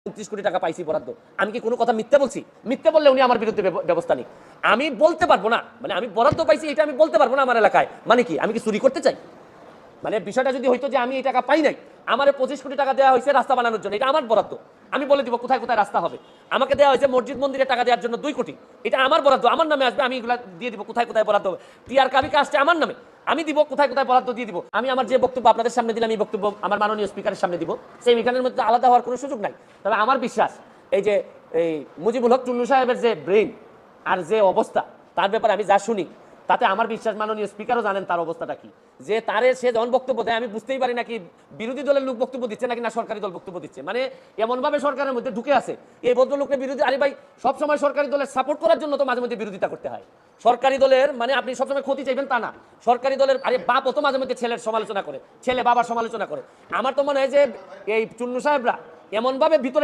29 কোটি টাকা পাইছি বরাদ্দ। আমি কি কোনো কথা মিথ্যা বলছি? মিথ্যা বললে উনি আমার বিরুদ্ধে ব্যবস্থা নিক। আমি বলতে পারবো না, মানে আমি বরাদ্দ পাইছি এটা আমি বলতে পারবো না আমার এলাকায়। মানে কি আমি কি চুরি করতে চাই? মানে বিষয়টা যদি হইতো যে আমি এই টাকা পাই নাই, আমার 25 কোটি টাকা দেওয়া হয়েছে রাস্তা বানানোর জন্য, এটা আমার বরাদ্দ, আমি বলে দিব কোথায় কোথায় রাস্তা হবে। আমাকে দেওয়া হয়েছে মসজিদ মন্দিরে টাকা দেওয়ার জন্য 2 কোটি, এটা আমার বরাদ্দ, আমার নামে আসবে, আমি এগুলা দিয়ে দিব কোথায় কোথায় বরাদ্দ হবে। টিআর কাবিকা আসছে আমার নামে, আমি দিব কোথায় কোথায় বরাদ্দ দিয়ে দিব। আমি আমার যে বক্তব্য আপনাদের সামনে দিলাম এই বক্তব্য আমার মাননীয় স্পিকারের সামনে দিব, সেই এখানের মধ্যে আলাদা হওয়ার কোনো সুযোগ নাই। তবে আমার বিশ্বাস এই যে এই মুজিবুল হক চুন্নু সাহেবের যে ব্রেইন আর যে অবস্থা, তার ব্যাপারে আমি যা শুনি তাতে আমার বিশ্বাস মাননীয় স্পিকারও জানেন তার অবস্থাটা কি। যে তারে সে যখন বক্তব্য দেয় আমি বুঝতেই পারি নাকি বিরোধী দলের লোক বক্তব্য দিচ্ছে নাকি না সরকারি দল বক্তব্য দিচ্ছে। মানে এমনভাবে সরকারের মধ্যে ঢুকে আছে এই ভদ্রলোকের বিরোধী। আরে ভাই, সবসময় সরকারি দলের সাপোর্ট করার জন্য তো মাঝে মধ্যে বিরোধিতা করতে হয়। সরকারি দলের মানে আপনি সবসময় ক্ষতি চাইবেন তা না। সরকারি দলের আরে বাপও তো মাঝে মধ্যে ছেলের সমালোচনা করে, ছেলে বাবার সমালোচনা করে। আমার তো মনে হয় যে এই চুন্নু সাহেবরা এমনভাবে ভিতরে